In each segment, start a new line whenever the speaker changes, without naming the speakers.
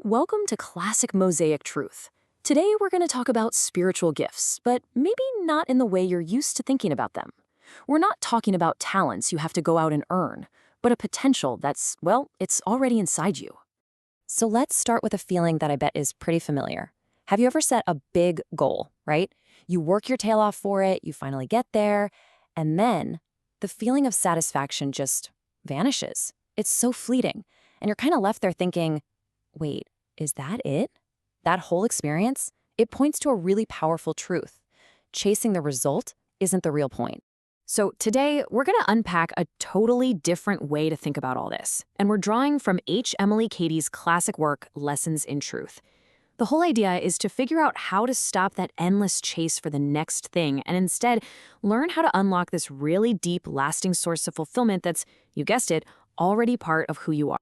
Welcome to Classic Mosaic Truth. Today we're going to talk about spiritual gifts, but maybe not in the way you're used to thinking about them. We're not talking about talents you have to go out and earn, but a potential that's, well, it's already inside you.
So let's start with a feeling that I bet is pretty familiar. Have you ever set a big goal, right? You work your tail off for it, you finally get there, and then the feeling of satisfaction just vanishes. It's so fleeting, and you're kind of left there thinking, wait, is that it? That whole experience? It points to a really powerful truth. Chasing the result isn't the real point.
So today we're going to unpack a totally different way to think about all this, and we're drawing from Emilie Cady's classic work, Lessons in Truth. The whole idea is to figure out how to stop that endless chase for the next thing and instead learn how to unlock this really deep, lasting source of fulfillment that's, you guessed it, already part of who you are.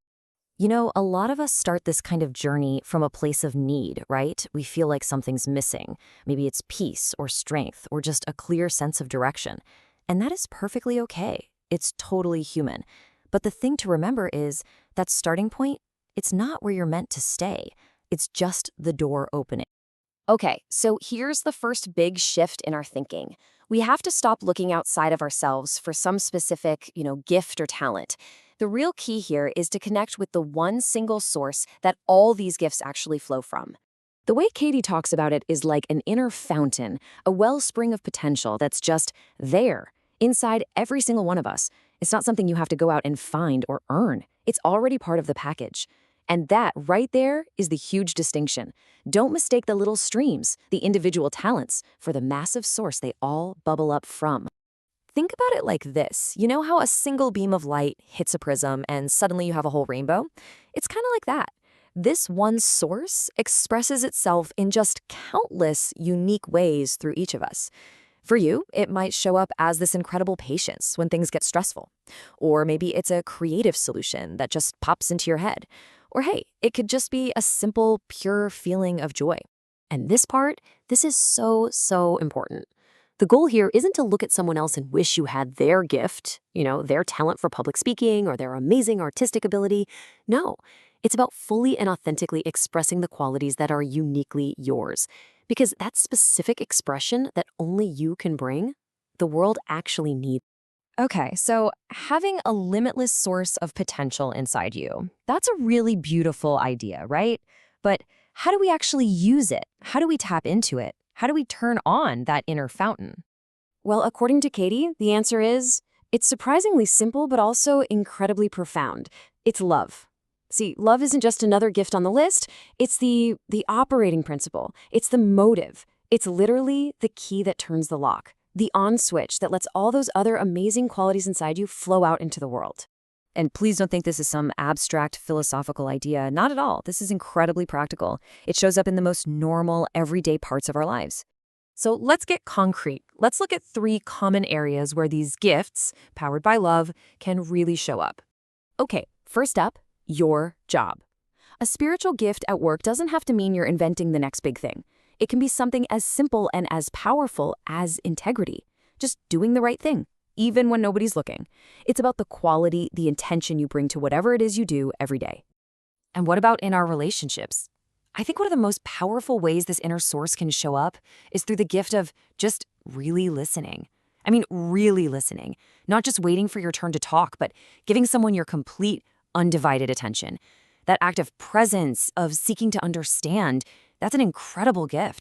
You know, a lot of us start this kind of journey from a place of need, right? We feel like something's missing. Maybe it's peace or strength or just a clear sense of direction. And that is perfectly okay. It's totally human. But the thing to remember is that starting point, it's not where you're meant to stay. It's just the door opening.
Okay, so here's the first big shift in our thinking. We have to stop looking outside of ourselves for some specific, gift or talent. The real key here is to connect with the one single source that all these gifts actually flow from. The way Cady talks about it is like an inner fountain, a wellspring of potential that's just there, inside every single one of us. It's not something you have to go out and find or earn. It's already part of the package. And that right there is the huge distinction. Don't mistake the little streams, the individual talents, for the massive source they all bubble up from. Think about it like this. You know how a single beam of light hits a prism and suddenly you have a whole rainbow? It's kind of like that. This one source expresses itself in just countless unique ways through each of us. For you, it might show up as this incredible patience when things get stressful. Or maybe it's a creative solution that just pops into your head. Or hey, it could just be a simple, pure feeling of joy. And this is so important. The goal here isn't to look at someone else and wish you had their gift, their talent for public speaking or their amazing artistic ability. No, it's about fully and authentically expressing the qualities that are uniquely yours. Because that specific expression that only you can bring, the world actually needs.
Okay, so having a limitless source of potential inside you, that's a really beautiful idea, right? But how do we actually use it? How do we tap into it? How do we turn on that inner fountain?
Well, according to Cady, the answer is, it's surprisingly simple but also incredibly profound. It's love. See, love isn't just another gift on the list. It's the operating principle. It's the motive. It's literally the key that turns the lock. The on switch that lets all those other amazing qualities inside you flow out into the world.
And please don't think this is some abstract philosophical idea. Not at all. This is incredibly practical. It shows up in the most normal, everyday parts of our lives.
So let's get concrete. Let's look at 3 common areas where these gifts, powered by love, can really show up. Okay, first up, your job. A spiritual gift at work doesn't have to mean you're inventing the next big thing. It can be something as simple and as powerful as integrity. Just doing the right thing, even when nobody's looking. It's about the quality, the intention you bring to whatever it is you do every day. And what about in our relationships? I think one of the most powerful ways this inner source can show up is through the gift of just really listening. I mean, really listening. Not just waiting for your turn to talk, but giving someone your complete, undivided attention. That act of presence, of seeking to understand, that's an incredible gift.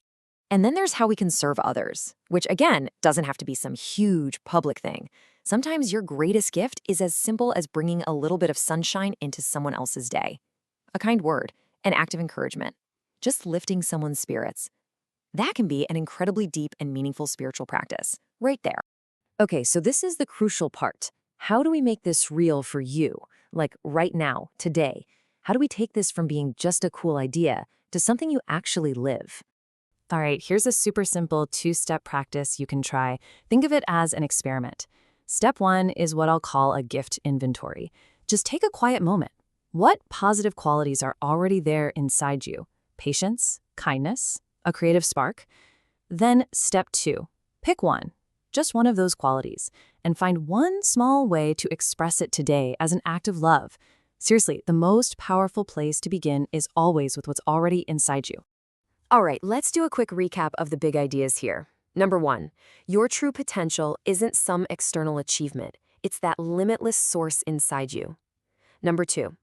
And then there's how we can serve others, which again, doesn't have to be some huge public thing. Sometimes your greatest gift is as simple as bringing a little bit of sunshine into someone else's day. A kind word, an act of encouragement, just lifting someone's spirits. That can be an incredibly deep and meaningful spiritual practice, right there. Okay, so this is the crucial part. How do we make this real for you? Like right now, today? How do we take this from being just a cool idea to something you actually live? All right, here's a super simple 2-step practice you can try. Think of it as an experiment. Step 1 is what I'll call a gift inventory. Just take a quiet moment. What positive qualities are already there inside you? Patience, kindness, a creative spark? Then step 2, pick one, just one of those qualities, and find one small way to express it today as an act of love. Seriously, the most powerful place to begin is always with what's already inside you.
All right, let's do a quick recap of the big ideas here. Number one, your true potential isn't some external achievement. It's that limitless source inside you. Number two,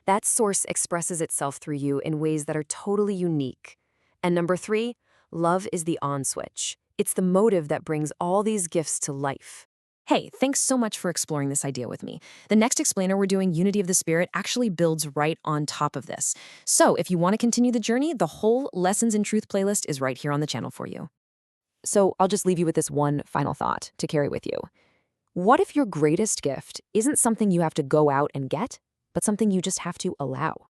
that source expresses itself through you in ways that are totally unique. And number three, love is the on switch. It's the motive that brings all these gifts to life.
Hey, thanks so much for exploring this idea with me. The next explainer we're doing, Unity of the Spirit, actually builds right on top of this. So if you want to continue the journey, the whole Lessons in Truth playlist is right here on the channel for you.
So I'll just leave you with this one final thought to carry with you. What if your greatest gift isn't something you have to go out and get, but something you just have to allow?